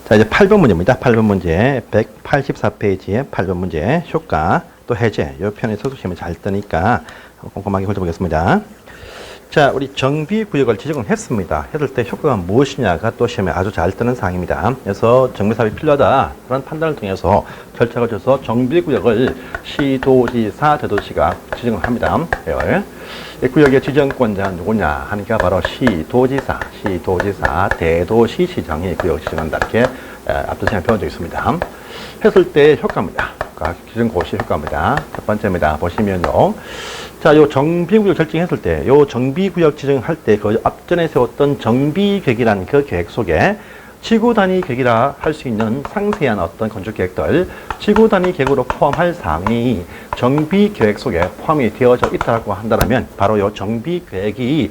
자, 이제 8번 문제입니다. 8번 문제. 184페이지에 8번 문제. 효과, 또 해제. 이 편에서 시험에 잘 뜨니까 꼼꼼하게 훑어보겠습니다. 자, 우리 정비구역을 지정을 했습니다. 했을 때 효과가 무엇이냐가 또 시험에 아주 잘 뜨는 사항입니다. 그래서 정비사업이 필요하다. 그런 판단을 통해서 결정을 줘서 정비구역을 시도지사, 대도시가 지정을 합니다. 이 구역의 지정권자는 누구냐 하니까 바로 시도지사, 대도시시장이 구역을 지정한다. 이렇게 앞서 시간에 배운 적이 있습니다. 했을 때 효과입니다. 지정고시 효과입니다. 첫 번째입니다. 보시면요. 자, 요 정비구역 결정했을 때, 요 정비구역 지정할 때 그 앞전에 세웠던 정비계획이라는 그 계획 속에 지구 단위 계획이라 할 수 있는 상세한 어떤 건축 계획들, 지구 단위 계획으로 포함할 사항이 정비 계획 속에 포함이 되어져 있다고 한다면 바로 요 정비 계획이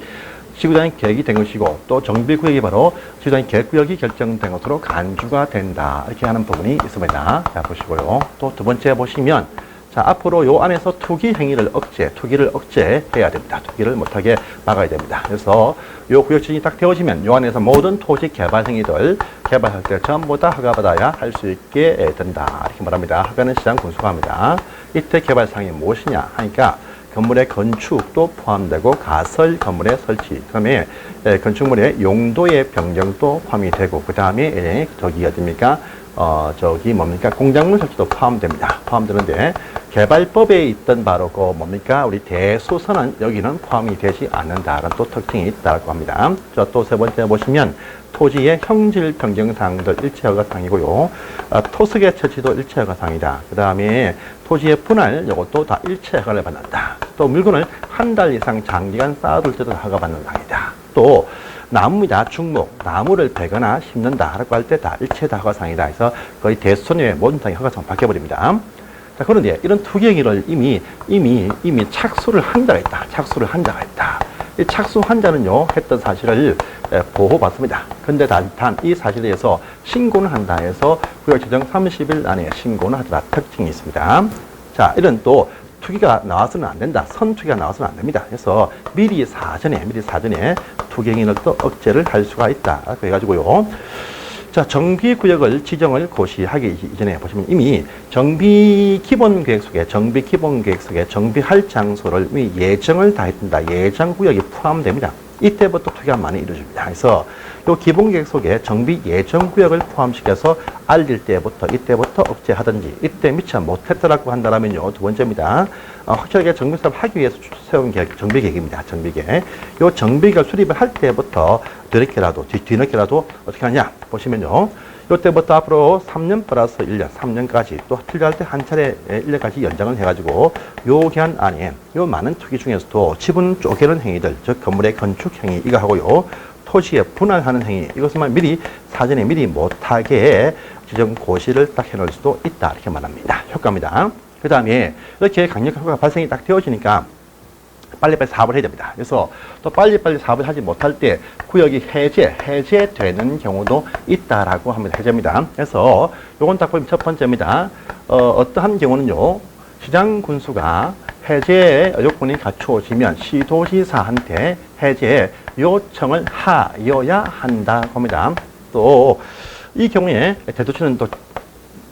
지구 단위 계획이 된 것이고, 또 정비 구역이 바로 지구 단위 계획 구역이 결정된 것으로 간주가 된다. 이렇게 하는 부분이 있습니다. 자, 보시고요. 또 두 번째 보시면, 자, 앞으로 요 안에서 투기를 억제해야 됩니다. 투기를 못하게 막아야 됩니다. 그래서 요 구역 지정이 딱 되어지면 요 안에서 모든 토지 개발 행위들, 개발할 때 전부 다 허가받아야 할 수 있게 된다. 이렇게 말합니다. 허가는 시장 군수합니다. 이때 개발 사항이 무엇이냐 하니까 건물의 건축도 포함되고 가설 건물의 설치, 그 다음에 건축물의 용도의 변경도 포함이 되고, 그 다음에 저기 어딥니까? 공작물 설치도 포함됩니다. 포함되는데, 개발법에 있던 바로 그 우리 대소선은 여기는 포함이 되지 않는다라는 또 특징이 있다고 합니다. 자, 또 세 번째 보시면, 토지의 형질 변경 사항들 일체 허가 사항이고요. 토석의 처치도 일체 허가 사항이다. 그 다음에 토지의 분할, 이것도 다 일체 허가를 받는다. 또 물건을 한 달 이상 장기간 쌓아둘 때도 허가받는 사항이다. 또 나무이다, 중목, 나무를 베거나 심는다라고 할 때 다 일체 다 허가사항이다. 해서 거의 대수선의 모든 사항이 허가사항 바뀌어버립니다. 자, 그런데 이런 투기행위를 이미 착수를 한 자가 있다. 착수를 한 자가 있다. 이 착수 환자는요, 했던 사실을 보호받습니다. 근데 단 이 사실에 대해서 신고는 한다 해서 구역 지정 30일 안에 신고는 하더라. 특징이 있습니다. 자, 이런 또 투기가 나와서는 안 된다. 선투기가 나와서는 안 됩니다. 그래서 미리 사전에 투기행위를 또 억제를 할 수가 있다. 그래가지고요. 자, 정비구역을 지정을 고시하기 이전에 보시면 이미 정비기본계획 속에 정비할 장소를 이미 예정을 다 했습니다. 예정구역이 포함됩니다. 이때부터 투기가 많이 이루어집니다. 그래서 이 기본계획 속에 정비 예정구역을 포함시켜서 알릴 때부터 이때부터 억제하든지, 이때 미처 못했더라고 한다면요, 두 번째입니다. 확실하게 정비사업 하기 위해서 세운 계획, 정비계획입니다. 정비계획. 이 정비계획을 수립을 할 때부터 뒤늦게라도 어떻게 하냐 보시면요. 이때부터 앞으로 3년 플러스 1년, 3년까지 또 필요할 때 한 차례 1년까지 연장을 해가지고 요 기한 안에 요 많은 투기 중에서도 지분 쪼개는 행위들, 즉 건물의 건축 행위 이거 하고요. 토지에 분할하는 행위, 이것만 사전에 미리 못하게 지정 고시를 딱 해놓을 수도 있다. 이렇게 말합니다. 효과입니다. 그 다음에 이렇게 강력한 효과가 발생이 딱 되어지니까 빨리빨리 사업을 해야 됩니다. 그래서 또 빨리빨리 사업을 하지 못할 때 구역이 해제되는 경우도 있다라고 합니다. 해제입니다. 그래서 요건 딱 보면 첫 번째입니다. 어떠한 경우는요, 시장 군수가 해제 요건이 갖추어지면 시도지사한테 해제 요청을 하여야 한다고 합니다. 또 이 경우에 대도시는 또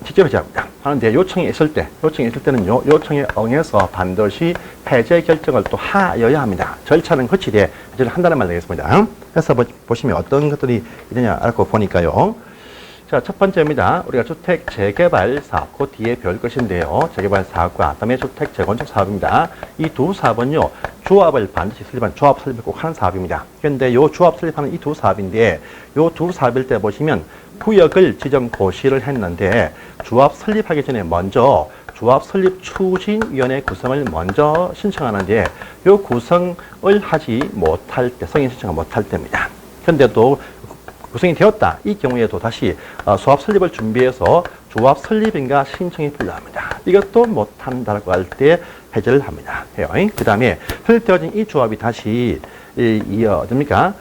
직접 해제합니다. 하는데 요청이 있을 때는요, 요청에 응해서 반드시 해제 결정을 또 하여야 합니다. 절차는 거치되 해제를 한다는 말 되겠습니다. 그래서 보시면 어떤 것들이 있느냐 알고 보니까요. 자, 첫 번째입니다. 우리가 주택 재개발 사업, 그 뒤에 배울 것인데요. 재개발 사업과 그다음에 주택 재건축 사업입니다. 이 두 사업은요, 조합을 반드시 조합 설립을 꼭 하는 사업입니다. 그런데 요 조합 설립하는 이 두 사업인데, 요 두 사업일 때 보시면 구역을 지정 고시를 했는데, 조합 설립하기 전에 먼저 조합 설립 추진위원회 구성을 먼저 신청하는데, 요 구성을 하지 못할 때, 승인 신청을 못할 때입니다. 그런데 또 구성이 되었다. 이 경우에도 다시 조합 설립을 준비해서 조합 설립인가 신청이 필요합니다. 이것도 못한다고 할 때 해제를 합니다. 그 다음에 설립되어진 이 조합이 다시 어딥니까?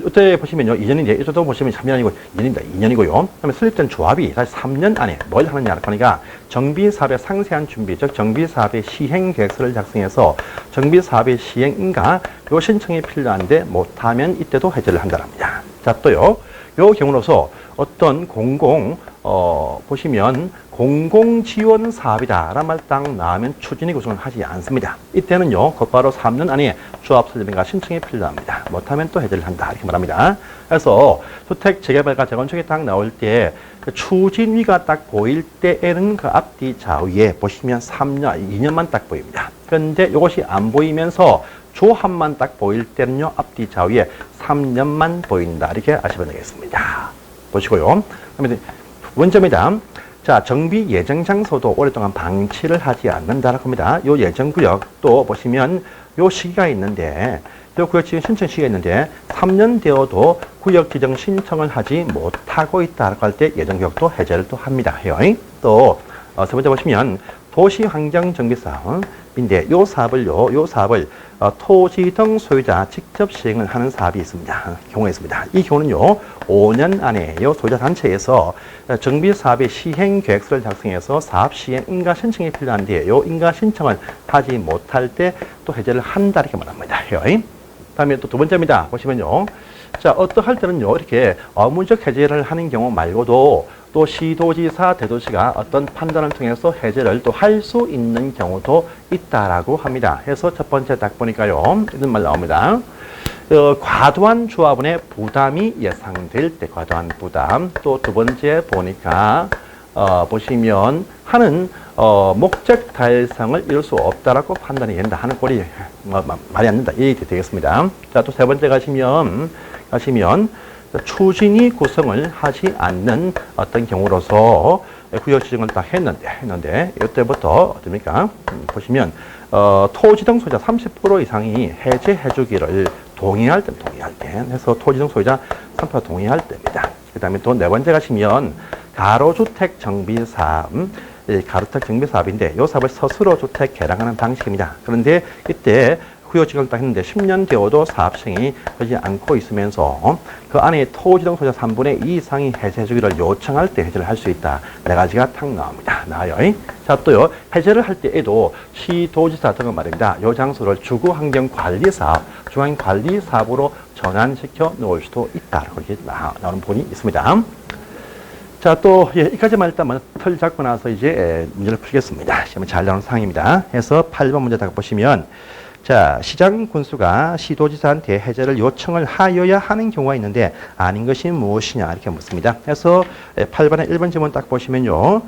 이때 보시면요, 2년인데, 이때도 보시면 3년 아니고 2년입니다. 2년이고요. 그 다음에 설립된 조합이 다시 3년 안에 뭘 하느냐, 그러니까 정비사업의 상세한 준비, 즉 정비사업의 시행계획서를 작성해서 정비사업의 시행인가 요 신청이 필요한데 못하면 이때도 해제를 한다랍니다. 자, 또요. 요 경우로서 어떤 보시면 공공지원 사업이다 라는 말 딱 나오면 추진위 구성을 하지 않습니다. 이때는요, 곧바로 3년 안에 조합 설립인가 신청이 필요합니다. 못하면 또 해제를 한다. 이렇게 말합니다. 그래서 주택 재개발과 재건축이 딱 나올 때 그 추진위가 딱 보일 때에는 그 앞뒤 좌우에 보시면 3년, 2년만 딱 보입니다. 그런데 이것이 안 보이면서 조합만 딱 보일 때는요, 앞뒤 좌우에 3년만 보인다. 이렇게 아시면 되겠습니다. 보시고요. 그다음에 두 번째입니다. 자, 정비 예정 장소도 오랫동안 방치를 하지 않는다라고 합니다. 요 예정 구역 또 보시면 요 시기가 있는데, 요 구역 지정 신청 시기가 있는데 3년 되어도 구역 지정 신청을 하지 못하고 있다라고 할 때 예정 구역도 해제를 또 합니다. 해요. 또 세 번째 보시면 도시 환경 정비 사업인데 요 사업을 토지 등 소유자 직접 시행을 하는 사업이 있습니다. 경우가 있습니다. 이 경우는요, 5년 안에 요 소유자 단체에서 정비 사업의 시행 계획서를 작성해서 사업 시행 인가 신청이 필요한데 요 인가 신청을 하지 못할 때 또 해제를 한다 이렇게 말합니다. 다음에 또 두 번째입니다. 보시면요. 자, 어떠할 때는요, 이렇게 의무적 해제를 하는 경우 말고도 또 시도지사, 대도시가 어떤 판단을 통해서 해제를 또 할 수 있는 경우도 있다라고 합니다. 해서 첫 번째 딱 보니까요, 이런 말 나옵니다. 과도한 조합원의 부담이 예상될 때, 과도한 부담. 또 두 번째 보니까, 보시면 하는 목적 달성을 이룰 수 없다라고 판단이 된다 하는 꼴이 말이 안 된다. 이 얘기 되겠습니다. 자, 또 세 번째 가시면 추진위 구성을 하지 않는 어떤 경우로서 구역 지정을 딱 했는데 이때부터 어떻습니까? 보시면 토지 등 소유자 30% 이상이 해제해 주기를 동의할 때 해서 토지 등 소유자 30% 동의할 때입니다. 그 다음에 또 네 번째 가시면 가로주택 정비 사업, 가로주택 정비 사업인데 이 사업을 스스로 주택 개량하는 방식입니다. 그런데 이때 구역 지정을 딱 했는데 10년 되어도 사업 시행이 되지 않고 있으면서 그 안에 토지 등 소유자 3분의 2 이상이 해제 주기를 요청할 때 해제를 할 수 있다. 네 가지가 탁 나와요. 자, 또요, 해제를 할 때에도 시도지사 등은 말입니다. 이 장소를 주거환경관리사업, 주거환경관리사업으로 전환시켜 놓을 수도 있다. 그렇게 나오는 부분이 있습니다. 자, 또, 여기까지만 일단 틀 잡고 나서 이제 문제를 풀겠습니다. 시험에 잘 나오는 상황입니다. 해서 8번 문제 딱 보시면, 자, 시장 군수가 시도지사한테 해제를 요청을 하여야 하는 경우가 있는데 아닌 것이 무엇이냐 이렇게 묻습니다. 그래서 8번에 1번 질문 딱 보시면요.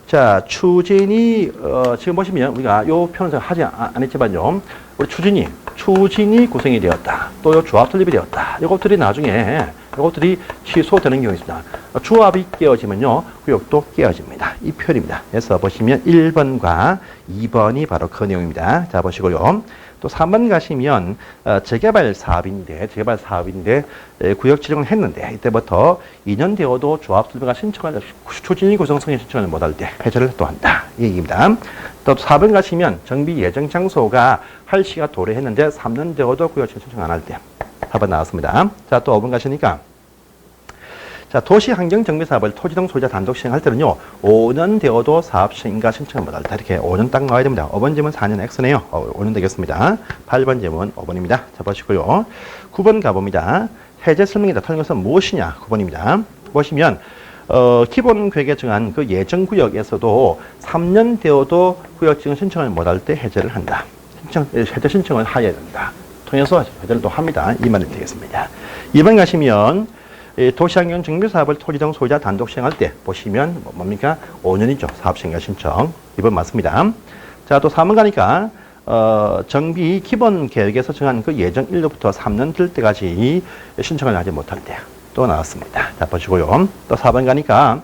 자, 추진이 지금 보시면 우리가 요 표현을 하지 않았지만요. 우리 추진이 구성이 되었다. 또 요 조합 설립이 되었다. 이것들이 나중에 이것들이 취소되는 경우가 있습니다. 조합이 깨어지면요, 구역도 깨어집니다. 이 표현입니다. 그래서 보시면 1번과 2번이 바로 그 내용입니다. 자, 보시고요. 또 3번 가시면 재개발 사업인데 구역 지정을 했는데 이때부터 2년 되어도 조합 설립가 신청을 추진위 구성성에 신청을 못할 때 해제를 또 한다. 이 얘기입니다. 또 4번 가시면 정비 예정 장소가 할 시가 도래했는데 3년 되어도 구역 신청 안 할 때 4번 나왔습니다. 자, 또 5번 가시니까 자, 도시환경정비사업을 토지 등 소유자 단독 시행할 때는요, 5년 되어도 사업 시행인가 신청을 못할 때 이렇게 5년 딱 나와야 됩니다. 5번 질문 4년 X네요. 5년 되겠습니다. 8번 질문 5번입니다. 자, 보시고요. 9번 가봅니다. 해제 설명이다. 틀린 것은 무엇이냐? 9번입니다. 보시면 기본 계획에 정한 그 예정구역에서도 3년 되어도 구역 지정 신청을 못할 때 해제를 한다. 해제 신청을 하여야 된다. 통해서 해제를 또 합니다. 이 말이 되겠습니다. 2번 가시면 도시환경 정비사업을 토지 등 소유자 단독 시행할 때 보시면 뭡니까? 5년이죠. 사업 시행과 신청. 2번 맞습니다. 자, 또 3번 가니까 정비 기본 계획에서 정한 그 예정일로부터 3년 될 때까지 신청을 하지 못할 때 또 나왔습니다. 자, 보시고요. 또 4번 가니까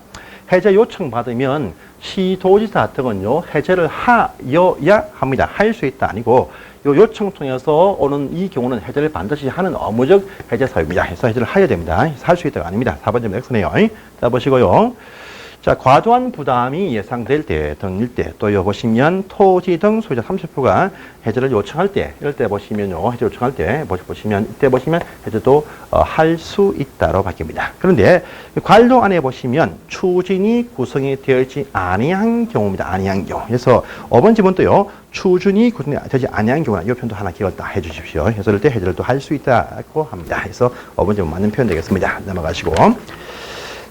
해제 요청 받으면 시도지사 등은요, 해제를 하여야 합니다. 할 수 있다 아니고 요 요청 통해서 오는 이 경우는 해제를 반드시 하는 의무적 해제 사유입니다. 해서 해제를 하여야 됩니다. 할 수 있다가 아닙니다. 4번 점 X네요. 자, 보시고요. 자, 과도한 부담이 예상될 때, 등일 때, 또 요 보시면 토지 등 소유자 30%가 해제를 요청할 때, 이럴 때 보시면요, 해제 요청할 때, 보시면, 이때 보시면 해제도 할 수 있다로 바뀝니다. 그런데 관로 안에 보시면 추진이 구성이 되어 있지 아니한 경우입니다. 아니한 경우. 그래서 5번 지문도요, 추진이 구성이 되지 아니한 경우나 이 표현도 하나 기억을 다 해주십시오. 그래서 이럴 때 해제를 또 할 수 있다고 합니다. 그래서 5번 지문 맞는 표현 되겠습니다. 넘어가시고.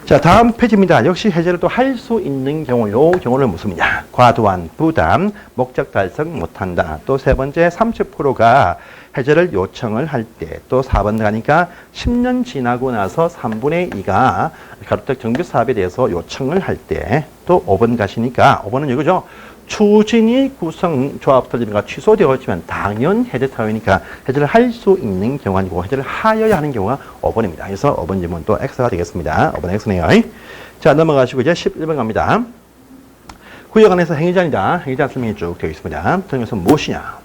자, 다음 페이지입니다. 역시 해제를 또 할 수 있는 경우요. 경우는 무엇이냐? 과도한 부담, 목적 달성 못한다. 또 세 번째 30%가 해제를 요청을 할 때, 또 4번 가니까 10년 지나고 나서 3분의 2가 가로택 정비 사업에 대해서 요청을 할 때, 또 5번 가시니까 5번은 이거죠. 추진이 구성 조합설립가 취소되었지만 당연 해제 사유니까 해제를 할 수 있는 경우가 아니고 해제를 하여야 하는 경우가 5번입니다. 그래서 5번 질문 또 X가 되겠습니다. 5번 X네요. 자, 넘어가시고 이제 11번 갑니다. 구역 안에서 행위자입니다. 행위자 설명이 쭉 되어 있습니다. 그래서 무엇이냐?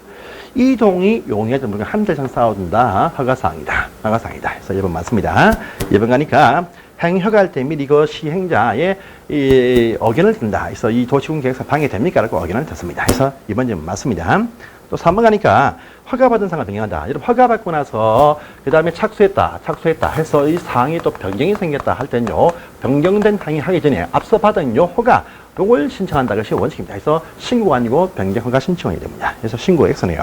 이동이 용이하던 물건 한 달 이상 쌓아둔다. 허가사항이다. 허가사항이다. 그래서 1번 맞습니다. 2번 가니까 행허가할 때 및 이거 시행자의 의견을 듣는다. 그래서 이 도시군 계획서 방해됩니까? 라고 의견을 듣습니다. 그래서 이번 질문 맞습니다. 또 3번 가니까 허가받은 사항을 변경한다. 여러분 허가받고 나서 그 다음에 착수했다 해서 이 사항이 또 변경이 생겼다 할 때는요, 변경된 사항이 하기 전에 앞서 받은 요 허가 요걸 신청한다. 것이 원칙입니다. 그래서 신고가 아니고 변경 허가 신청이 됩니다. 그래서 신고 X네요.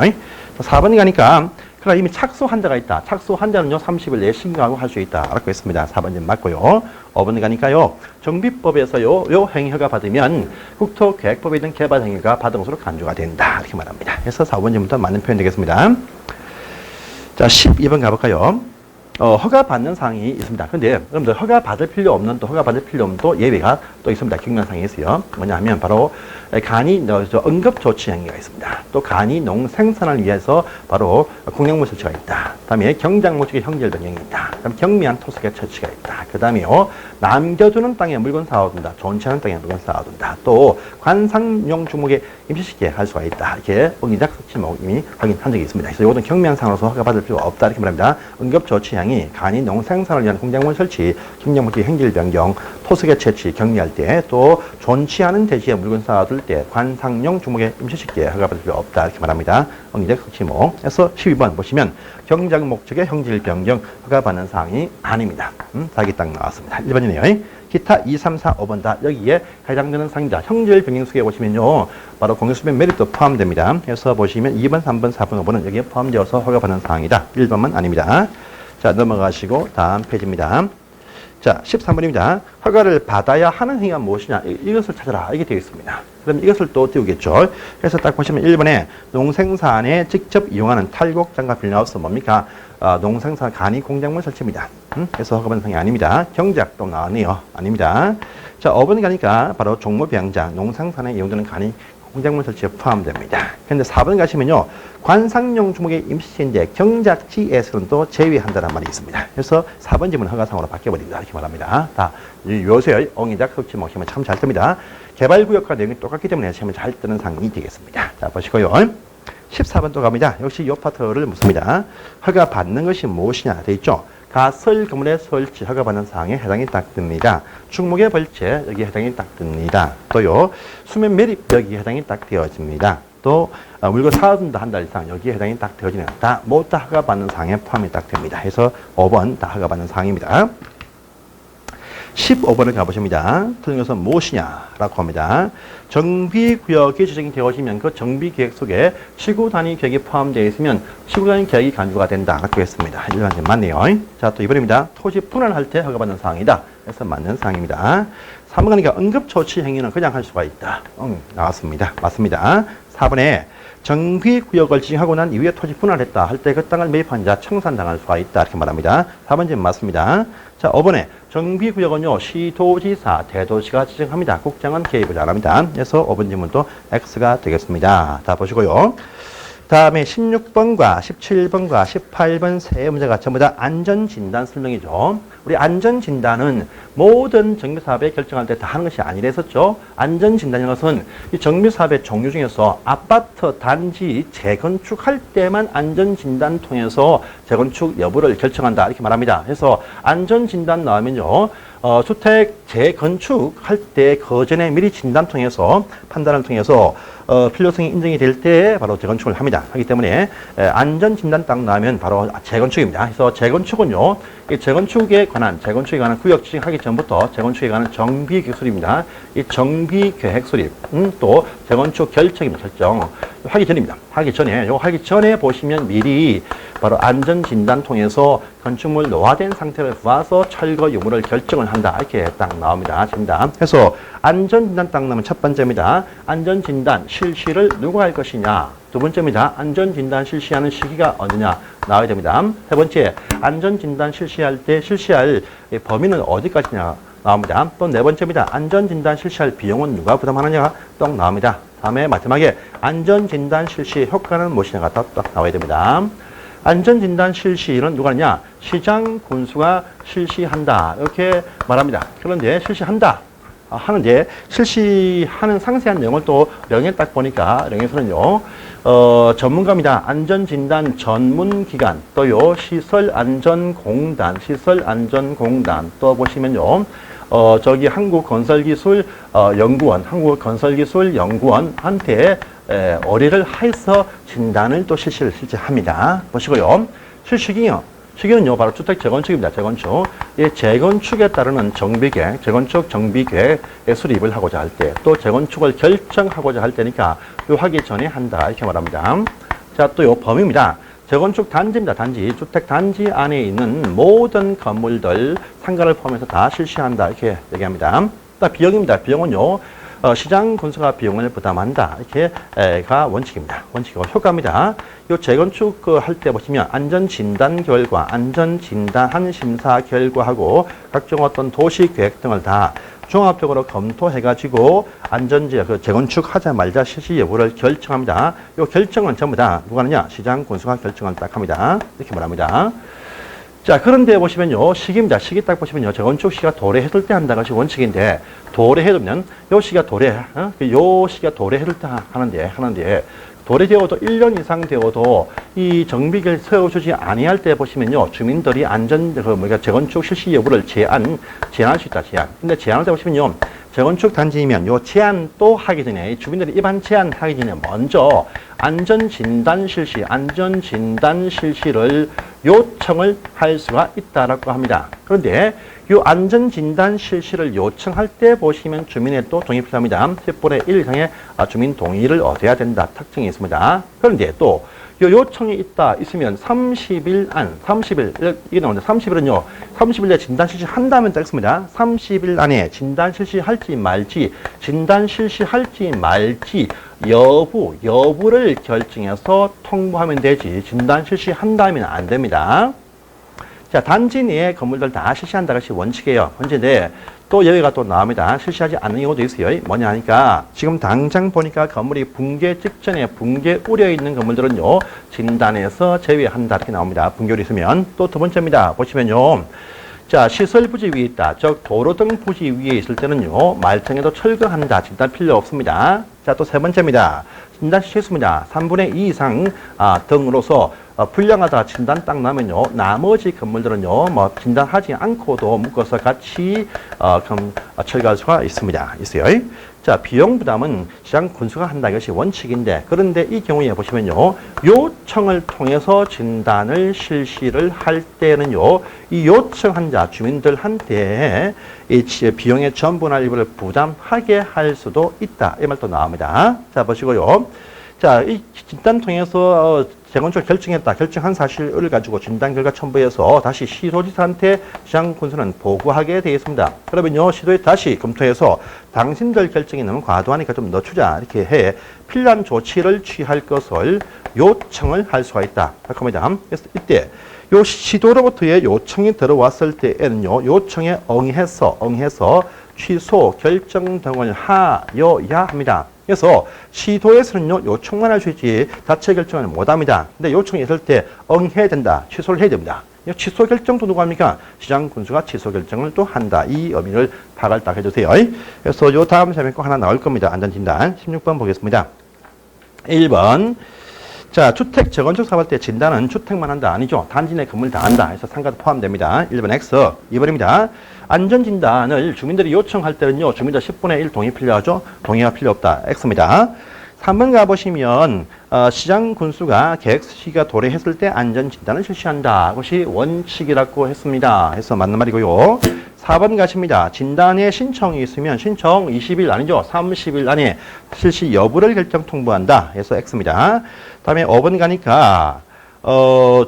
4번 가니까 그러나 이미 착수 환자가 있다. 착수 환자는요 30일 내에 신고하고 할 수 있다. 라고 했습니다. 4번은 맞고요. 5번 가니까요. 정비법에서요 요 행위허가 받으면 국토계획법이든 개발 행위가 받은 것으로 간주가 된다. 이렇게 말합니다. 그래서 4번 질문부터 맞는 표현 되겠습니다. 자, 12번 가볼까요? 허가 받는 사항이 있습니다. 근데 여러분들 허가 받을 필요 없는 또 허가 받을 필요 없는 또 예외가 또 있습니다. 경면상에 있어요. 뭐냐 하면 바로 간이 응급조치 행위가 있습니다. 또 간이 농생산을 위해서 바로 공약물 설치가 있다. 그다음에 경작 목적의 형질 변경이 있다. 그다음 경미한 토색의 처치가 있다. 그다음에요 남겨두는 땅에 물건 쌓아둔다. 존치 않은 땅에 물건 쌓아둔다. 또 관상용 주목에 임시시게 할 수가 있다. 이렇게 응의작 설치목 이미 확인한 적이 있습니다. 그래서 이것은 경미한 상으로서 허가 받을 필요가 없다. 이렇게 말합니다. 응급조치 행위, 간이 농생산을 위한 공작물 설치, 경작 목적의 형질 변경, 토색의 채취, 격리할 때, 또 존치 않은 대지에 물건 쌓아둘 때 관상용 주목에 임시식기에 허가받을 필요 없다. 이렇게 말합니다. 응의적 설치목. 그래서 12번 보시면 경작 목적의 형질 변경 허가받는 사항이 아닙니다. 자기 딱 나왔습니다. 1번이네요. 기타 2, 3, 4, 5번 다 여기에 해당되는 사항입니다. 형질 변경 속에 보시면요. 바로 공유수변 메리트도 포함됩니다. 그래서 보시면 2번, 3번, 4번, 5번은 여기에 포함되어서 허가받는 사항이다. 1번만 아닙니다. 자, 넘어가시고 다음 페이지입니다. 자, 13번입니다. 허가를 받아야 하는 행위가 무엇이냐? 이것을 찾아라. 이게 되어 있습니다. 그럼 이것을 또 띄우겠죠. 그래서 딱 보시면 1번에 농생산에 직접 이용하는 탈곡 장갑 빌라우스 뭡니까? 농생산 간이 공작물 설치입니다. 그래서 허가받는 사항이 아닙니다. 경작 또 나왔네요. 아닙니다. 자, 5번 가니까 바로 종모 병장, 농생산에 이용되는 간이 공작물 설치에 포함됩니다. 그런데 4번 가시면요. 관상용 주목의 임시시인데 경작지에서는 또 제외한다는 말이 있습니다. 그래서 4번 지문 허가상으로 바뀌어버립니다. 이렇게 말합니다. 다 요새 엉이작 설치목 시험을 참 잘 뜹니다. 개발구역과 내용이 똑같기 때문에 시험을 잘 뜨는 상이 되겠습니다. 자, 보시고요. 14번 또 갑니다. 역시 이 파트를 묻습니다. 허가 받는 것이 무엇이냐 되어 있죠. 가설 건물의 설치 허가받는 사항에 해당이 딱 듭니다. 충목의 벌채 여기에 해당이 딱 듭니다. 또요 수면 매립 여기에 해당이 딱 되어집니다. 또 물건 사둔다 한 달 이상 여기에 해당이 딱 되어지는 다 모두 다 허가받는 사항에 포함이 딱 됩니다. 그래서 5번 다 허가받는 사항입니다. 15번을 가보십니다. 틀린 것은 무엇이냐라고 합니다. 정비구역이 지정이 되어지면 그 정비계획 속에 시구단위 계획이 포함되어 있으면 시구단위 계획이 간주가 된다. 라고 했습니다. 1번이 맞네요. 자, 또 2번입니다. 토지 분할할 때 허가받는 사항이다. 그래서 맞는 사항입니다. 3번 가니까 응급조치 행위는 그냥 할 수가 있다. 나왔습니다. 맞습니다. 4번에 정비구역을 지정하고 난 이후에 토지 분할했다 할 때 그 땅을 매입한 자 청산당할 수가 있다. 이렇게 말합니다. 4번 지금 맞습니다. 자, 5번에 정비구역은요, 시도지사, 대도시가 지정합니다. 국장은 개입을 안 합니다. 그래서 5번 질문도 X가 되겠습니다. 다 보시고요. 다음에 16번과 17번과 18번 세 문제가 전부 다 안전진단 설명이죠. 우리 안전진단은 모든 정비사업에 결정할 때 다 하는 것이 아니랬었죠. 안전진단이라는 것은 이 정비사업의 종류 중에서 아파트 단지 재건축할 때만 안전진단 통해서 재건축 여부를 결정한다. 이렇게 말합니다. 그래서 안전진단 나오면요. 주택 재건축할 때 그 전에 미리 진단 통해서 판단을 통해서 필요성이 인정이 될 때 바로 재건축을 합니다. 하기 때문에 안전 진단 딱 나오면 바로 재건축입니다. 그래서 재건축은요, 이 재건축에 관한 구역 지정하기 전부터 재건축에 관한 정비 기술입니다. 이 정비 계획 수립, 또 재건축 결정입니다. 결정 하기 전입니다. 하기 전에 보시면 미리 바로 안전 진단 통해서 건축물 노화된 상태를 봐서 철거 유무를 결정을 한다. 이렇게 딱 나옵니다. 진단. 그래서 안전 진단 딱 나오면 첫 번째입니다. 안전 진단 실시를 누가 할 것이냐. 두 번째입니다. 안전 진단 실시하는 시기가 언제냐 나와야 됩니다. 세 번째, 안전 진단 실시할 범위는 어디까지냐 나옵니다. 또 네 번째입니다. 안전 진단 실시할 비용은 누가 부담하느냐가 또 나옵니다. 다음에 마지막에 안전 진단 실시 효과는 무엇이냐가 또 나와야 됩니다. 안전진단 실시는 누가 하느냐? 시장 군수가 실시한다. 이렇게 말합니다. 그런데 실시한다. 하는데 실시하는 상세한 내용을 또 령에 딱 보니까 령에서는요. 전문가입니다. 안전진단 전문기관 또요. 시설안전공단 또 보시면요. 저기 한국건설기술연구원한테 의뢰를 해서 진단을 또 실시합니다. 보시고요. 시기는요, 바로 주택 재건축입니다. 재건축. 이 재건축에 따르는 정비계획, 재건축 정비계획 수립을 하고자 할 때, 또 재건축을 결정하고자 할 때니까 요 하기 전에 한다. 이렇게 말합니다. 자, 또 요 범위입니다. 재건축 단지입니다. 단지. 주택 단지 안에 있는 모든 건물들 상가를 포함해서 다 실시한다. 이렇게 얘기합니다. 또 비용입니다. 비용은요, 시장 군수가 비용을 부담한다. 이렇게가 원칙입니다. 원칙이고 효과입니다. 이 재건축 할 때 보시면 안전진단 결과, 안전진단 심사 결과하고 각종 어떤 도시계획 등을 다 종합적으로 검토해가지고 재건축 하자 말자 실시 여부를 결정합니다. 이 결정은 전부 다 누가 하느냐? 시장 군수가 결정을 딱 합니다. 이렇게 말합니다. 자, 그런데 보시면요, 시기입니다. 시기 딱 보시면요, 재건축 시기가 도래했을 때 한다는 것이 원칙인데, 도래해두면, 요 시기가 도래했을 때 하는데, 도래되어도 1년 이상 되어도 이 정비를 세워주지 아니할 때 보시면요, 주민들이 재건축 실시 여부를 제한할 수 있다, 제한. 근데 제한할 때 보시면요, 재건축 단지이면 요 제한 또 하기 전에 주민들이 일반 제한 하기 전에 먼저 안전진단 실시를 요청을 할 수가 있다라고 합니다. 그런데 이 안전진단 실시를 요청할 때 보시면 주민의 또 동의 필요합니다. 10분의 1 이상의 주민 동의를 얻어야 된다. 특징이 있습니다. 그런데 또 요청이 있으면 30일 이게 나오는데 30일 내에 진단 실시한다면 딱 있습니다. 30일 안에 진단 실시할지 말지 여부를 결정해서 통보하면 되지 진단 실시한다면 안 됩니다. 자, 단지 내에 건물들 다 실시한다는 것이 원칙이에요. 현재인데 또 여기가 또 나옵니다. 실시하지 않는 경우도 있어요. 뭐냐 하니까 지금 당장 보니까 건물이 붕괴 직전에 붕괴 우려에 있는 건물들은요. 진단에서 제외한다 이렇게 나옵니다. 붕괴율이 있으면. 또 두 번째입니다. 보시면요. 자, 시설 부지 위에 있다. 즉 도로 등 부지 위에 있을 때는요. 말청에도 철거한다. 진단 필요 없습니다. 자, 또 세 번째입니다. 진단 실시했습니다. 3분의 2 이상 등으로서 불량하다 진단 딱 나면요. 나머지 건물들은요. 진단하지 않고도 묶어서 같이 철거할 수가 있어요. 자, 비용 부담은 시장 군수가 한다는 것이 원칙인데 그런데 이 경우에 보시면요. 요청을 통해서 진단을 실시를 할 때는요. 이 요청한 자 주민들한테 이 비용의 전부나 일부를 부담하게 할 수도 있다. 이 말도 나옵니다. 자, 보시고요. 자, 이 진단 통해서 재건축을 결정한 사실을 가지고 진단 결과 첨부해서 다시 시도지사한테 시장 군수는 보고하게 되어 있습니다. 그러면요, 시도에 다시 검토해서 당신들 결정이 너무 과도하니까 좀 늦추자 이렇게 해 필요한 조치를 취할 것을 요청을 할 수가 있다. 겁니다. 그래서 이때 요 시도로부터의 요청이 들어왔을 때에는요, 요청에 응해서 취소 결정 등을 하여야 합니다. 그래서 시도에서는요, 요청만 할 수 있지 자체 결정을 못 합니다. 근데 요청이 있을 때 응해야 된다. 취소를 해야 됩니다. 취소 결정도 누가 합니까? 시장 군수가 취소 결정을 또 한다. 이 의미를 파악을 딱 해주세요. 그래서 요 다음 장면 꼭 하나 나올 겁니다. 안전진단. 16번 보겠습니다. 1번. 자, 주택 재건축 사업할 때 진단은 주택만 한다 아니죠. 단지 내 건물 다 한다 해서 상가도 포함됩니다. 1번 X, 2번입니다. 안전진단을 주민들이 요청할 때는요. 주민들 10분의 1 동의 필요하죠. 동의가 필요 없다. X입니다. 3번 가보시면 시장 군수가 계획 시기가 도래했을 때 안전진단을 실시한다. 그것이 원칙이라고 했습니다. 해서 맞는 말이고요. 4번 가십니다. 진단에 신청이 있으면 신청 20일 아니죠. 30일 안에 실시 여부를 결정 통보한다. 해서 X입니다. 다음에 5번 가니까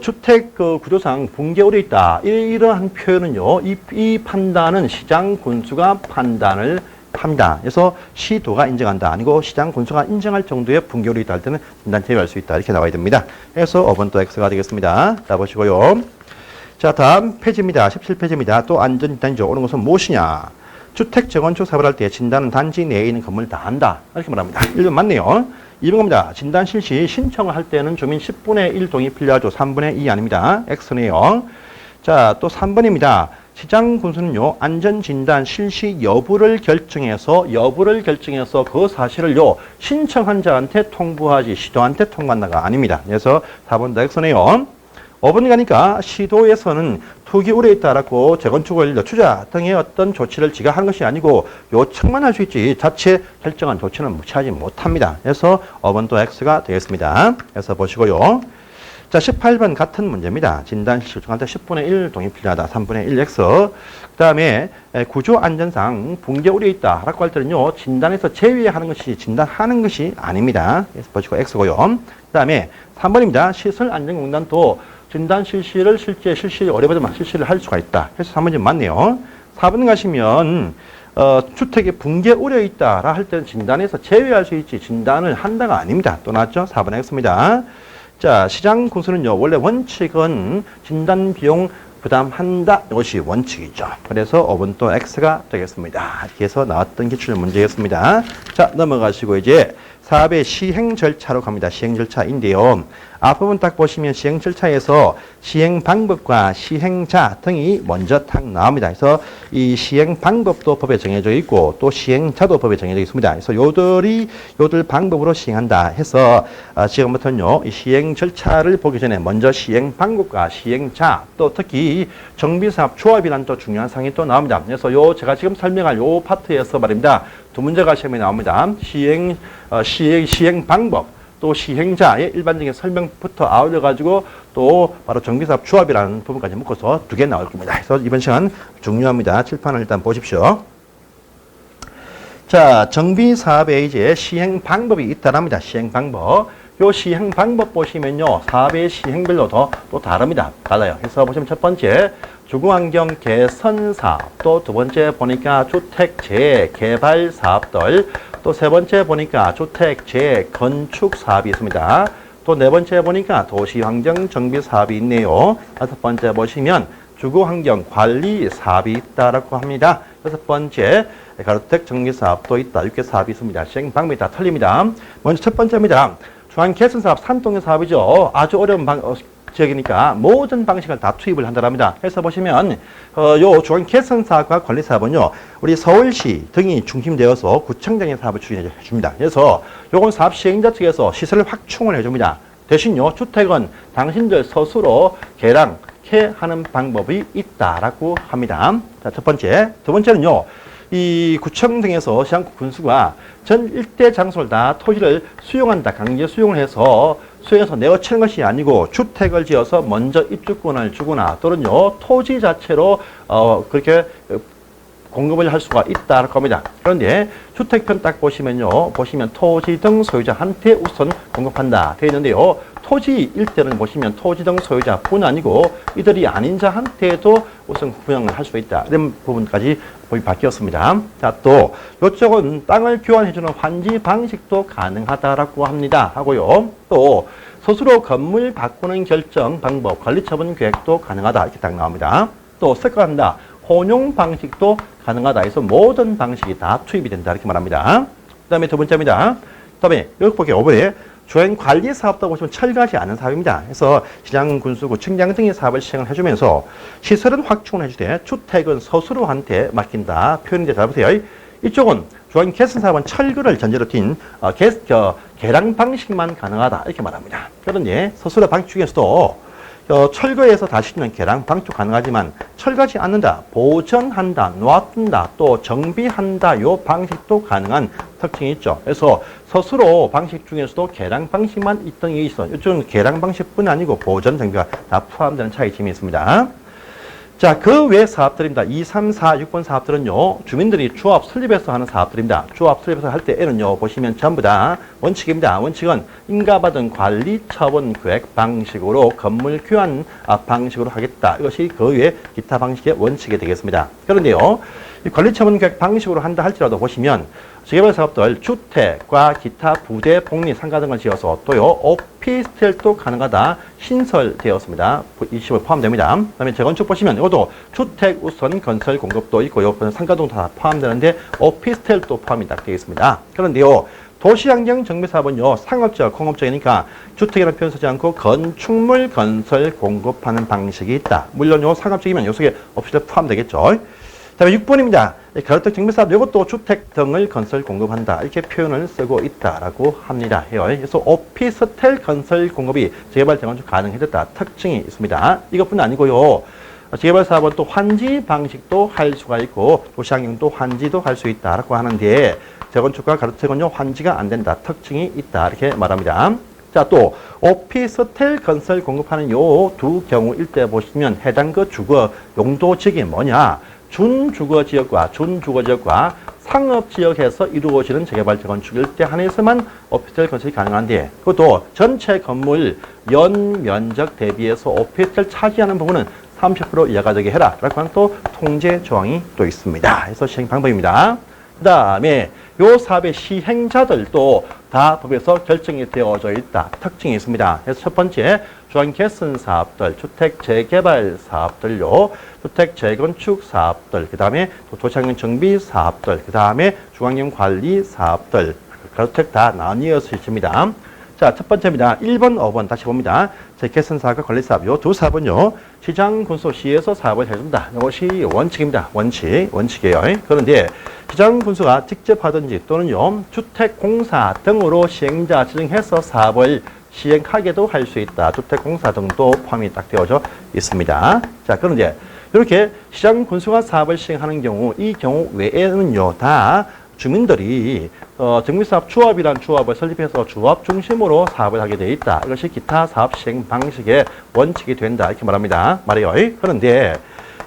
주택 구조상 붕괴 우려 있다. 이러한 표현은요. 이 판단은 시장 군수가 판단을 합니다. 그래서 시도가 인정한다. 아니고 시장 군수가 인정할 정도의 붕괴 우려 있다 할 때는 진단 제외할 수 있다. 이렇게 나와야 됩니다. 그래서 5번 또 X가 되겠습니다. 자, 보시고요. 자, 다음 페이지입니다. 17페이지입니다. 또 안전진단이죠. 오는 것은 무엇이냐? 주택 재건축 사업을 할 때 진단은 단지 내에 있는 건물 다 한다. 이렇게 말합니다. 1번 맞네요. 2번 겁니다. 진단 실시 신청을 할 때는 주민 10분의 1 동의 필요하죠. 3분의 2 아닙니다. X네요. 자, 또 3번입니다. 시장 군수는요, 안전진단 실시 여부를 결정해서 그 사실을요, 신청한 자한테 통보하지, 시도한테 통보한다가 아닙니다. 그래서 4번도 X네요. 5번 가니까 시도에서는 투기 우려에 있다라고 재건축을 투자 등의 어떤 조치를 지가 하는 것이 아니고 요청만 할 수 있지 자체 결정한 조치는 취하지 못합니다. 그래서 5번 또 X가 되겠습니다. 그래서 보시고요. 자, 18번 같은 문제입니다. 진단 실시 요청할 때 10분의 1 동의 필요하다. 3분의 1 X. 그 다음에 구조 안전상 붕괴 우려 있다라고 할 때는요. 진단에서 제외하는 것이 진단하는 것이 아닙니다. 그래서 보시고 X고요. 그 다음에 3번입니다. 시설 안전공단도 진단 실시를 실시 어려워지만 실시를 할 수가 있다. 그래서 3번이 맞네요. 4번 가시면 주택에 붕괴 우려 있다라 할 때는 진단에서 제외할 수 있지 진단을 한다가 아닙니다. 또 나왔죠? 4번 X입니다. 자, 시장 군수는요, 원래 원칙은 진단 비용 부담한다. 이것이 원칙이죠. 그래서 5번 또 X가 되겠습니다. 이렇게 해서 나왔던 기출 문제였습니다. 자, 넘어가시고 이제 4배 시행 절차로 갑니다. 시행 절차인데요. 앞부분 딱 보시면 시행 절차에서 시행 방법과 시행자 등이 먼저 딱 나옵니다. 그래서 이 시행 방법도 법에 정해져 있고 또 시행자도 법에 정해져 있습니다. 그래서 요들 방법으로 시행한다 해서 지금부터는요, 이 시행 절차를 보기 전에 먼저 시행 방법과 시행자 또 특히 정비사업 조합이라는 또 중요한 사항이 또 나옵니다. 그래서 제가 지금 설명할 요 파트에서 말입니다. 두 문제가 시험에 나옵니다. 시행 방법 또 시행자의 일반적인 설명부터 아울러 가지고 또 바로 정비사업 조합이라는 부분까지 묶어서 2개 나올 겁니다. 그래서 이번 시간 중요합니다. 칠판을 일단 보십시오. 자, 정비사업에 이제 시행 방법이 있다랍니다. 시행 방법. 요 시행 방법 보시면요, 사업의 시행별로 또 다릅니다. 달라요. 그래서 보시면 첫 번째 주거환경 개선 사업, 또 두 번째 보니까 주택 재개발 사업들, 또 세 번째 보니까 주택 재건축 사업이 있습니다. 또 네 번째 보니까 도시환경 정비 사업이 있네요. 다섯 번째 보시면 주거환경 관리 사업이 있다라고 합니다. 여섯 번째 가로주택 정비 사업도 있다. 이렇게 사업이 있습니다. 시행 방법이 다 틀립니다. 먼저 첫 번째입니다. 중앙 개선 사업, 산동의 사업이죠. 아주 어려운 지역이니까 모든 방식을 다 투입을 한다랍니다. 그래서 보시면 요 중앙 개선 사업과 관리 사업은요, 우리 서울시 등이 중심되어서 구청장의 사업을 추진해 줍니다. 그래서 요건 사업 시행자 측에서 시설을 확충을 해줍니다. 대신요, 주택은 당신들 스스로 개량하는 방법이 있다라고 합니다. 자, 첫 번째. 두 번째는요, 이 구청 등에서 시장 군수가 전 일대 장소를 다 토지를 수용한다. 강제 수용을 해서 내어치는 것이 아니고 주택을 지어서 먼저 입주권을 주거나 또는요, 토지 자체로 그렇게 공급을 할 수가 있다고 합니다. 그런데 주택편 딱 보시면 토지 등 소유자한테 우선 공급한다 되어 있는데요. 토지일 때는 보시면 토지 등 소유자뿐 아니고 이들이 아닌 자한테도 우선 분양을 할 수 있다. 이런 부분까지 법이 바뀌었습니다. 자, 또 이쪽은 땅을 교환해주는 환지 방식도 가능하다라고 합니다. 하고요. 또 스스로 건물 바꾸는 결정 방법, 관리처분 계획도 가능하다. 이렇게 딱 나옵니다. 또 습관한다. 혼용 방식도 가능하다 해서 모든 방식이 다 투입이 된다. 이렇게 말합니다. 그 다음에 두 번째입니다. 그 다음에 여기 볼게요. 5번에 주행 관리 사업도 보시면 철거하지 않은 사업입니다. 그래서 시장, 군수, 구청장 등의 사업을 시행을 해주면서 시설은 확충을 해주되 주택은 스스로한테 맡긴다. 표현인데 잘 보세요. 이쪽은 주한 개선 사업은 철거를 전제로 띈 개량 방식만 가능하다 이렇게 말합니다. 그런데 서술의 방식 중에서도 철거해서 다시 짓는 개량 방식도 가능하지만 철거하지 않는다, 보존한다, 놔둔다, 또 정비한다 요 방식도 가능한 특징이 있죠. 그래서 서술호 방식 중에서도 개량 방식만 있던 게 있어. 이쪽은 개량 방식뿐 아니고 보존, 정비가 다 포함되는 차이점이 있습니다. 자, 그 외 사업들입니다. 2, 3, 4, 6번 사업들은요, 주민들이 조합 설립해서 하는 사업들입니다. 조합 설립해서 할 때에는요, 보시면 전부 다 원칙입니다. 원칙은 인가받은 관리 처분 계획 방식으로 건물 교환 방식으로 하겠다. 이것이 그 외 기타 방식의 원칙이 되겠습니다. 그런데요, 이 관리 처분 계획 방식으로 한다 할지라도 보시면 재개발 사업들 주택과 기타 부대, 복리, 상가 등을 지어서 또요 오피스텔도 가능하다 신설되었습니다. 20을 포함됩니다. 그다음에 재건축 보시면 이것도 주택 우선 건설 공급도 있고요, 상가도 다 포함되는데 오피스텔도 포함이 딱 되어 있습니다. 그런데요, 도시환경 정비사업은요, 상업적, 공업적이니까 주택이라는 표현 쓰지 않고 건축물 건설 공급하는 방식이 있다. 물론 요 상업적이면 요 속에 오피스텔 포함되겠죠. 다음에 6번입니다. 가로택 정비사업 이것도 주택 등을 건설 공급한다. 이렇게 표현을 쓰고 있다라고 합니다. 그래서 오피스텔 건설 공급이 재개발 재건축 가능해졌다. 특징이 있습니다. 이것뿐 아니고요. 재개발 사업은 또 환지 방식도 할 수가 있고 도시환경도 환지도 할 수 있다라고 하는데 재건축과 가로택은요 환지가 안 된다. 특징이 있다. 이렇게 말합니다. 자, 또 오피스텔 건설 공급하는 요 두 경우일 때 보시면 해당 그 주거 용도지역이 뭐냐? 준주거지역과 상업지역에서 이루어지는 재개발 재건축일 때 한해서만 오피스텔 건설이 가능한데, 그것도 전체 건물 연면적 대비해서 오피스텔 차지하는 부분은 30% 이하가 되게 해라 라고 하는 또 통제 조항이 또 있습니다. 그래서 시행 방법입니다. 그 다음에 요 사업의 시행자들도 다 법에서 결정이 되어져 있다. 특징이 있습니다. 그래서 첫 번째, 주한 개선 사업들, 주택 재개발 사업들요, 주택 재건축 사업들, 그 다음에 도시환경 정비 사업들, 그 다음에 중앙경 관리 사업들, 가로택 다 나뉘어서 있습니다. 자, 첫 번째입니다. 1번, 5번 다시 봅니다. 재개선 사업과 관리 사업, 요 두 사업은요, 시장 군수시에서 사업을 해준다. 이것이 원칙입니다. 원칙이에요. 그런데 시장 군수가 직접 하든지 또는요, 주택공사 등으로 시행자 지정해서 사업을 시행하게도 할 수 있다. 주택공사 등도 포함이 딱 되어져 있습니다. 자, 그런데 이렇게 시장 군수가 사업을 시행하는 경우, 이 경우 외에는요, 다 주민들이 정비사업 조합이란 조합을 설립해서 조합 중심으로 사업을 하게 되어 있다. 이것이 기타 사업 시행 방식의 원칙이 된다. 이렇게 말합니다. 그런데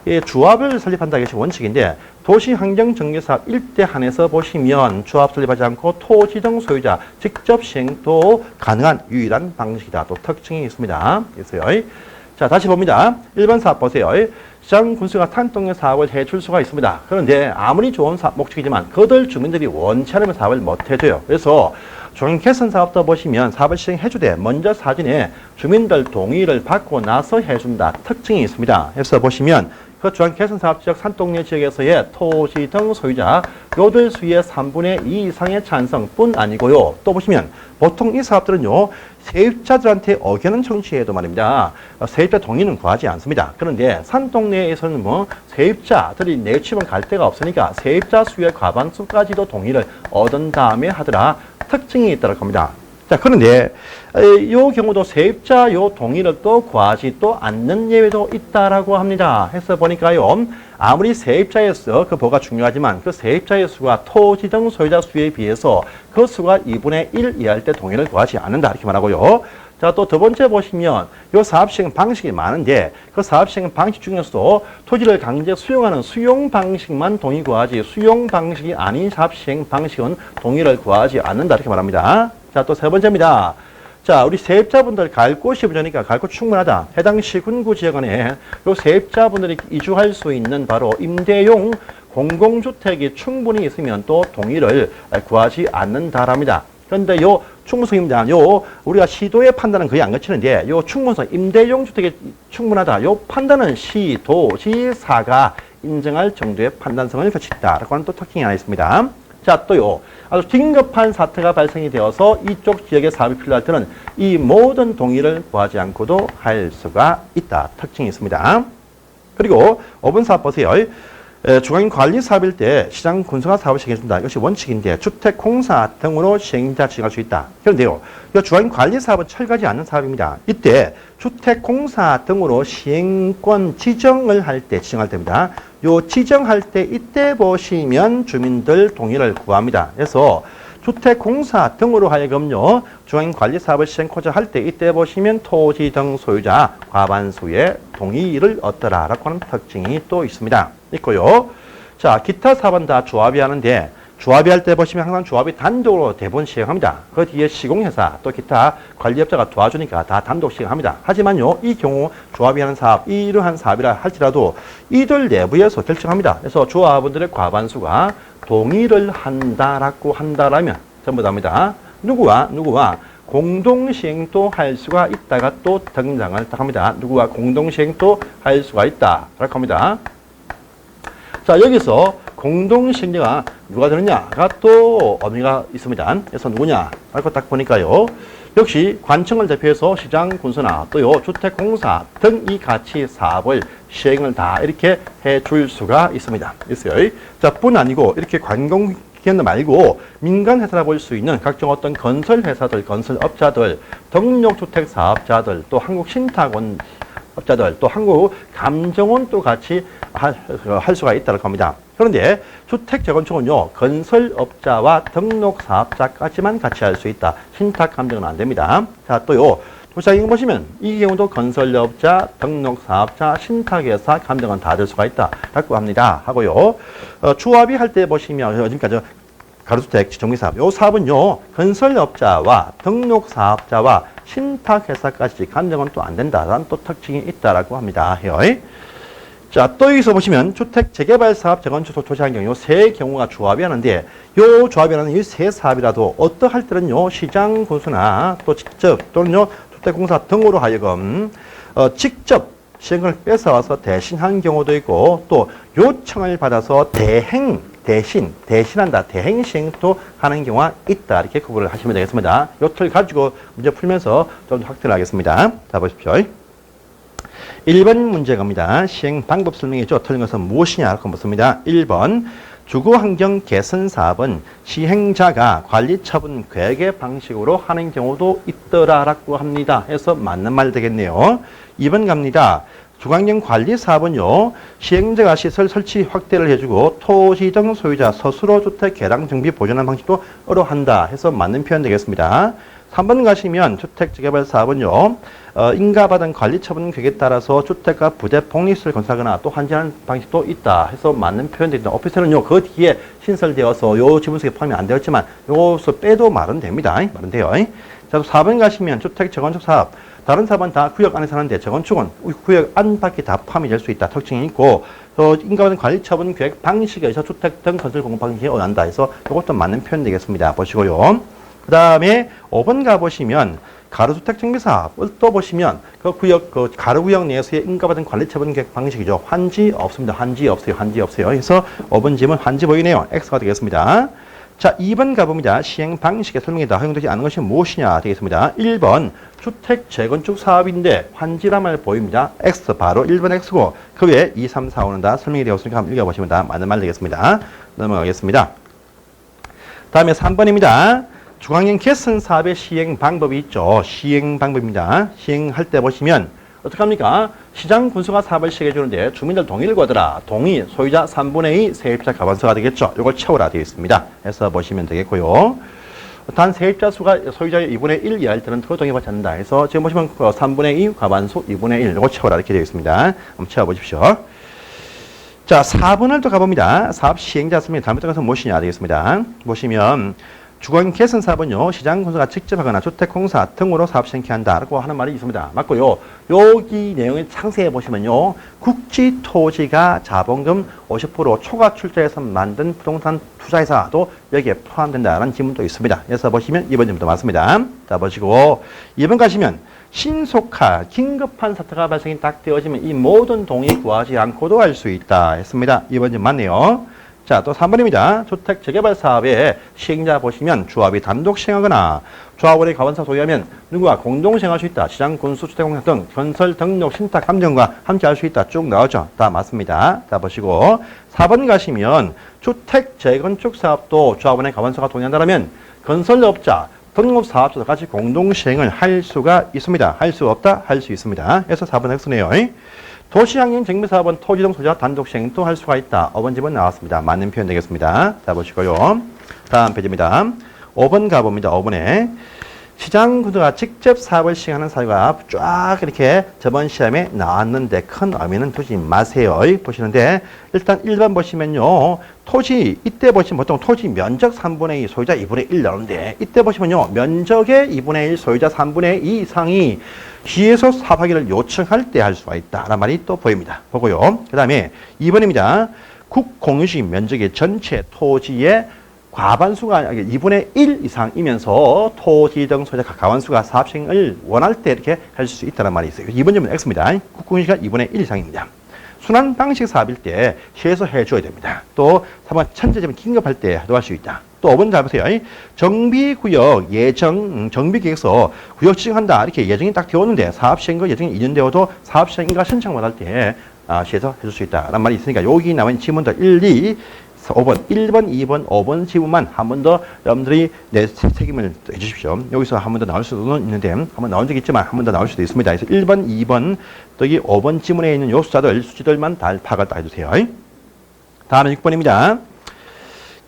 이 조합을 설립한다. 이것이 원칙인데 도시환경정비사업 일대 한에서 보시면 조합 설립하지 않고 토지 등 소유자 직접 시행도 가능한 유일한 방식이다. 또 특징이 있습니다. 있어요. 자, 다시 봅니다. 1번 사업 보세요. 시장 군수가 탄동의 사업을 해줄 수가 있습니다. 그런데 아무리 좋은 사업 목적이지만 그들 주민들이 원치 않으면 사업을 못 해줘요. 그래서 주한 개선 사업도 보시면 사업을 시행해주되 먼저 사전에 주민들 동의를 받고 나서 해준다. 특징이 있습니다. 그래서 보시면 그 주한 개선 사업 지역 산동네 지역에서의 토지 등 소유자 요들 수의 3분의 2 이상의 찬성뿐 아니고요. 또 보시면 보통 이 사업들은요, 세입자들한테 의견은 청취해도 말입니다. 세입자 동의는 구하지 않습니다. 그런데 산동네에서는 뭐 세입자들이 내집은 갈 데가 없으니까 세입자 수의 과반수까지도 동의를 얻은 다음에 하더라. 특징이 있다고 합니다. 자, 그런데 이 경우도 세입자 요 동의를 또 구하지 또 않는 예외도 있다라고 합니다. 해서 보니까요, 아무리 세입자의 수, 그 뭐가 중요하지만 그 세입자의 수가 토지 등 소유자 수에 비해서 그 수가 2분의 1 이하일 때 동의를 구하지 않는다. 이렇게 말하고요. 자, 또 두 번째 보시면 요 사업 시행 방식이 많은데 그 사업 시행 방식 중에서도 토지를 강제 수용하는 수용 방식만 동의 구하지 수용 방식이 아닌 사업 시행 방식은 동의를 구하지 않는다. 이렇게 말합니다. 자, 또 세 번째입니다. 자, 우리 세입자분들 갈 곳이 부족하니까 갈 곳 충분하다. 해당 시군구 지역 안에 요 세입자분들이 이주할 수 있는 바로 임대용 공공주택이 충분히 있으면 또 동의를 구하지 않는다랍니다. 그런데 요 충분성입니다. 요 우리가 시도의 판단은 거의 안 거치는데 요 충분성, 임대용 주택이 충분하다. 요 판단은 시, 도, 지사가 인정할 정도의 판단성을 거친다라고 하는 또 특징이 하나 있습니다. 자, 또요. 아주 긴급한 사태가 발생이 되어서 이쪽 지역에 사업이 필요할 때는 이 모든 동의를 구하지 않고도 할 수가 있다. 특징이 있습니다. 그리고 5번 사업 보세요. 주거인 관리 사업일 때 시장 군수가 사업을 시행해준다. 이것이 원칙인데 주택공사 등으로 시행자 지정할 수 있다. 그런데요, 이 주거인 관리 사업은 철거하지 않는 사업입니다. 이때 주택공사 등으로 시행권 지정을 할 때 지정할 때입니다. 요 지정할 때 이때 보시면 주민들 동의를 구합니다. 그래서 주택공사 등으로 하여금요, 주거인관리사업을 시행코자 할 때 이때 보시면 토지 등 소유자 과반수의 동의를 얻더라라고 하는 특징이 또 있습니다. 있고요. 자, 기타 사업은 다 조합이 하는데 조합이 할 때 보시면 항상 조합이 단독으로 대부분 시행합니다. 그 뒤에 시공회사 또 기타 관리업자가 도와주니까 다 단독 시행합니다. 하지만요, 이 경우 조합이 하는 사업, 이러한 사업이라 할지라도 이들 내부에서 결정합니다. 그래서 조합원들의 과반수가 동의를 한다라면 전부 다입니다. 누구와 공동시행도 할 수가 있다가 또 등장을 합니다. 누구와 공동시행도 할 수가 있다라고 합니다. 자, 여기서 공동시행자가 누가 되느냐가 또 의미가 있습니다. 그래서 누구냐? 라고 딱 보니까요. 역시 관청을 대표해서 시장 군수나 또요 주택공사 등이 같이 사업을 시행을 다 이렇게 해줄 수가 있습니다. 있어요. 자, 뿐 아니고 이렇게 관공기관 말고 민간 회사라 볼 수 있는 각종 어떤 건설 회사들, 건설업자들, 등록주택 사업자들, 또 한국신탁원 업자들, 또 한국감정원 또 같이 할 수가 있다고 합니다. 그런데 주택재건축은요, 건설업자와 등록사업자까지만 같이 할 수 있다. 신탁감정은 안 됩니다. 자, 또요, 도시장에 보시면 이 경우도 건설업자, 등록사업자, 신탁회사 감정은 다 될 수가 있다라고 합니다. 하고요, 조합이 할 때 보시면 지금까지 가로주택 정비사업, 요 사업은요, 건설업자와 등록사업자와 신탁회사까지 감정은 또 안 된다라는 또 특징이 있다라고 합니다. 자, 또 여기서 보시면 주택 재개발 사업, 재건축, 도시한 경우 세 경우가 조합이 하는데 요 조합이 하는 이 세 사업이라도 어떠할 때는요, 시장 군수나 또 직접 또는요, 주택공사 등으로 하여금 직접 시행을 뺏어와서 대신한 경우도 있고 또 요청을 받아서 대신한다. 대행 시행도 하는 경우가 있다. 이렇게 구분을 하시면 되겠습니다. 요 틀 가지고 문제 풀면서 좀 확대를 하겠습니다. 자, 보십시오. 1번 문제 갑니다. 시행 방법 설명이죠. 틀린 것은 무엇이냐고 묻습니다. 1번 주거환경 개선 사업은 시행자가 관리 처분 계획의 방식으로 하는 경우도 있더라라고 합니다. 해서 맞는 말 되겠네요. 2번 갑니다. 주거환경 관리 사업은요, 시행자가 시설 설치 확대를 해주고 토지 등 소유자 스스로 주택 개량 정비 보존하는 방식도 어려한다 해서 맞는 표현 되겠습니다. 3번 가시면 주택 재개발 사업은요, 인가받은 관리 처분 계획에 따라서 주택과 부대 복리시설 건설하거나 또 환지하는 방식도 있다 해서 맞는 표현 되겠습니다. 오피스텔은요, 그 뒤에 신설되어서 요 지분수에 포함이 안 되었지만 요것을 빼도 말은 됩니다. 말은 돼요. 자, 4번 가시면 주택 재건축 사업, 다른 사업은 다 구역 안에서 하는데 재건축은 구역 안팎이 다 포함이 될 수 있다 특징이 있고, 또 인가받은 관리 처분 계획 방식에 의해서 주택 등 건설 공급 방식이 어난다 해서 이것도 맞는 표현 되겠습니다. 보시고요. 그 다음에 5번 가보시면 가로주택 정비사업을 또 보시면 그 구역, 그 가로구역 내에서의 인가받은 관리 처분 계획 방식이죠. 환지 없습니다. 환지 없어요. 그래서 5번 질문 환지 보이네요. X가 되겠습니다. 자, 2번 가봅니다. 시행 방식의 설명이다. 허용되지 않은 것이 무엇이냐 되겠습니다. 1번 주택 재건축 사업인데 환지란 말 보입니다. X 바로 1번 X고 그 외에 2, 3, 4, 5는 다 설명이 되었으니까 한번 읽어보시면 다 맞는 말 되겠습니다. 넘어가겠습니다. 다음에 3번입니다. 주거환경 개선 사업의 시행 방법이 있죠. 시행 방법입니다. 시행할 때 보시면 어떡합니까? 시장 군수가 사업을 시행해 주는데 주민들 동의를 구하더라. 동의, 소유자 3분의 2 세입자 과반수가 되겠죠. 이걸 채우라 되어 있습니다. 해서 보시면 되겠고요. 단 세입자 수가 소유자의 2분의 1 이하일 때는 그 동의받지 않는다. 해서 지금 보시면 3분의 2 과반수 2분의 1 이걸 채워라 이렇게 되어 있습니다. 한번 채워보십시오. 자, 4번을 또 가봅니다. 사업 시행자 설명이 잘못된 것은 무엇이냐 되겠습니다. 보시면 주거환경 개선 사업은요, 시장 군수가 직접 하거나 주택공사 등으로 사업 시행케 한다라고 하는 말이 있습니다. 맞고요. 여기 내용을 상세히 보시면요, 국지토지가 자본금 50% 초과 출자해서 만든 부동산 투자회사도 여기에 포함된다는 지문도 있습니다. 그래서 보시면 2번 질문도 맞습니다. 자, 보시고 2번 가시면 신속한 긴급한 사태가 발생이 딱 되어지면 이 모든 동의 구하지 않고도 할 수 있다 했습니다. 2번 질문 맞네요. 자, 또 3번입니다. 주택 재개발 사업의 시행자 보시면 조합이 단독 시행하거나 조합원의 가반수가 동의하면 누구와 공동 시행할 수 있다. 시장, 군수, 주택공사 등 건설 등록 신탁 감정과 함께 할 수 있다. 쭉 나오죠. 다 맞습니다. 자, 보시고 4번 가시면 주택 재건축 사업도 조합원의 가반수가 동의한다면 건설업자, 등록사업자도 같이 공동 시행을 할 수가 있습니다. 할 수 없다? 할 수 있습니다. 그래서 4번 X네요. 도시환경 정비사업은 토지 등 소유자 단독 시행도 할 수가 있다. 5번 집은 나왔습니다. 맞는 표현 되겠습니다. 자, 보시고요. 다음 페이지입니다. 5번 가봅니다. 5번에 시장 구도가 직접 사업을 시행하는 사유가 쫙 이렇게 저번 시험에 나왔는데 큰 의미는 두지 마세요. 보시는데 일단 1번 보시면요. 토지, 이때 보시면 보통 토지 면적 3분의 2, 소유자 2분의 1 나오는데 이때 보시면요. 면적의 2분의 1, 소유자 3분의 2 이상이 시에서 사업하기를 요청할 때 할 수가 있다. 라는 말이 또 보입니다. 보고요. 그 다음에 2번입니다. 국공유지 면적의 전체 토지의 과반수가 2분의 1 이상이면서 토지 등 소유자 과반수가 사업 시행을 원할 때 이렇게 할 수 있다는 말이 있어요. 2번 점은 X입니다. 국공유지가 2분의 1 이상입니다. 순환 방식 사업일 때 시에서 해줘야 됩니다. 또 3번 천재점은 긴급할 때 하도할 수 있다. 또 5번 잘 보세요. 정비구역 예정 정비계획서 구역 지정한다. 이렇게 예정이 딱 되었는데 사업 시행과 예정이 2년 되어도 사업 시행인가 신청을 할 때 시에서 해줄 수 있다라는 말이 있으니까 여기 나온 지문들 1, 2, 5번, 1번, 2번, 5번 지문만 한 번 더 여러분들이 내 책임을 해주십시오. 여기서 한 번 더 나올 수도 있는데 한 번 나온 적이 있지만 한 번 더 나올 수도 있습니다. 그래서 1번, 2번, 또 이 5번 지문에 있는 요 숫자들, 수치들만 다 파악을 딱 해주세요. 다음은 6번입니다.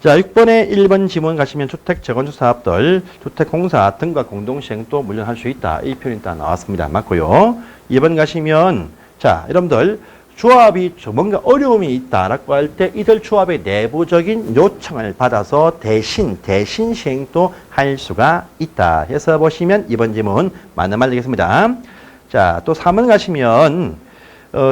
자, 6번에 1번 지문 가시면 주택 재건축 사업들, 주택공사 등과 공동시행 또 물론 수 있다. 이 표현이 딱 나왔습니다. 맞고요. 2번 가시면 자, 여러분들 조합이 뭔가 어려움이 있다라고 할 때 이들 조합의 내부적인 요청을 받아서 대신 시행도 할 수가 있다. 해서 보시면 이번 질문 맞는 말 되겠습니다. 자, 또 3번 가시면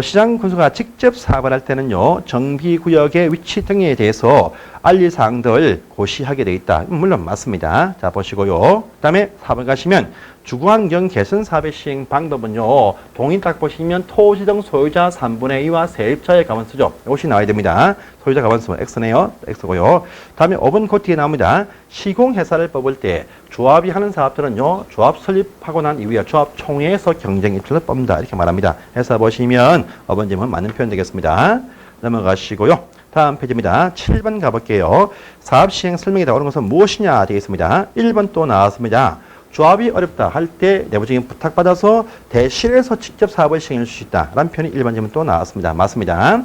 시장 군수가 직접 사업을 할 때는요, 정비구역의 위치 등에 대해서 알릴 사항들 고시하게 되어 있다. 물론 맞습니다. 자, 보시고요. 그 다음에 4번 가시면 주거환경 개선 사업의 시행 방법은요, 동의 딱 보시면 토지 등 소유자 3분의 2와 세입자의 가반수죠. 이것이 나와야 됩니다. 소유자 가반수 X네요. X고요. 다음에 5번 그 뒤에 나옵니다. 시공회사를 뽑을 때 조합이 하는 사업들은요, 조합 설립하고 난 이후에 조합 총회에서 경쟁 입찰을 뽑는다. 이렇게 말합니다. 해서 보시면 5번 질문 맞는 표현 되겠습니다. 넘어가시고요. 다음 페이지입니다. 7번 가볼게요. 사업 시행 설명에 나오는 것은 무엇이냐 되겠습니다. 1번 또 나왔습니다. 조합이 어렵다 할 때 내부적인 부탁받아서 대실에서 직접 사업을 시행할 수 있다. 라는 표현이 1번 질문 또 나왔습니다. 맞습니다.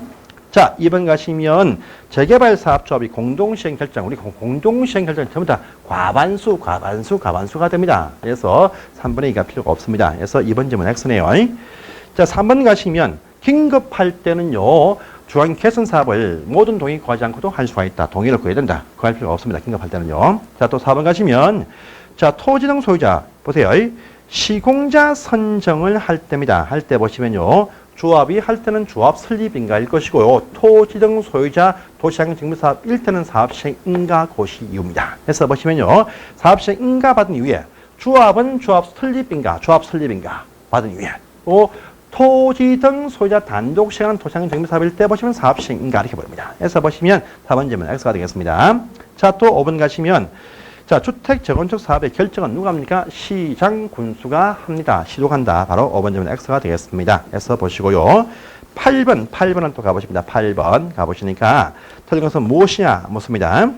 자, 2번 가시면 재개발 사업 조합이 공동시행 결정, 우리 공동시행 결정 전부 다 과반수가 됩니다. 그래서 3분의 2가 필요가 없습니다. 그래서 2번 질문 X네요. 자, 3번 가시면 긴급할 때는요, 주한 개선 사업을 모든 동의 구하지 않고도 할 수가 있다. 동의를 구해야 된다. 구할 필요가 없습니다. 긴급할 때는요. 자, 또 4번 가시면 자, 토지 등 소유자 보세요. 시공자 선정을 할 때입니다. 할 때 보시면요. 조합이 할 때는 조합 설립인가일 것이고요. 토지 등 소유자 도시환경 정비사업일 때는 사업시행 인가 고시 이유입니다. 그래서 보시면요. 사업시행 인가 받은 이후에 조합은 조합 설립인가 받은 이후에 또 토지 등 소유자 단독 시행하는 도시환경 정비사업일 때 보시면 사업시행 인가 이렇게 보입니다. 그래서 보시면 4번 질문 X가 되겠습니다. 자, 또 5번 가시면 자, 주택 재건축 사업의 결정은 누가 합니까? 시장 군수가 합니다. 시도한다. 바로 5번 질문 X가 되겠습니다. 해서 보시고요. 8번은 또 가보십니다. 8번 가보시니까 틀린 것은 무엇이냐 묻습니다.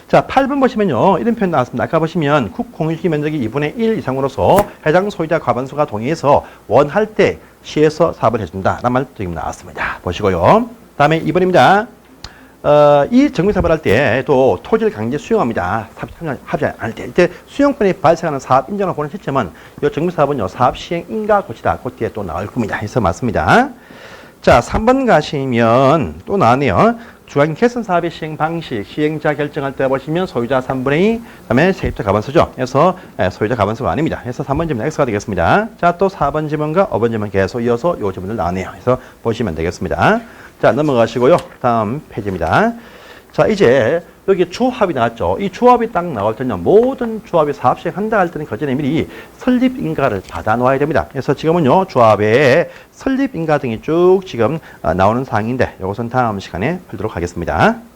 자, 8번 보시면요. 이런 표현 나왔습니다. 아까 보시면 국공유지 면적이 2분의 1 이상으로서 해당 소유자 과반수가 동의해서 원할 때 시에서 사업을 해준다. 라는 말 지금 나왔습니다. 보시고요. 다음에 2번입니다. 이 정비사업을 할 때 또 토지를 강제 수용합니다. 합의 안 할 때. 이때 수용권이 발생하는 사업 인정을 보는 시점은 이 정비사업은요, 사업 시행 인가 고치다. 그 뒤에 또 나올 겁니다. 해서 맞습니다. 자, 3번 가시면 또 나왔네요. 주한 개선 사업의 시행 방식, 시행자 결정할 때 보시면 소유자 3분의 2, 그 다음에 세입자 가반수죠. 그래서 소유자 가반수가 아닙니다. 그래서 3번 질문 X가 되겠습니다. 자, 또 4번 질문과 5번 질문 계속 이어서 요 질문을 나왔네요. 그래서 보시면 되겠습니다. 자, 넘어가시고요. 다음 페이지입니다. 자, 이제 여기 조합이 나왔죠. 이 조합이 딱 나올 때는 모든 조합이 사업 시행한다 할 때는 그 전에 미리 설립인가를 받아 놓아야 됩니다. 그래서 지금은요, 조합에 설립인가 등이 쭉 지금 나오는 사항인데, 이것은 다음 시간에 풀도록 하겠습니다.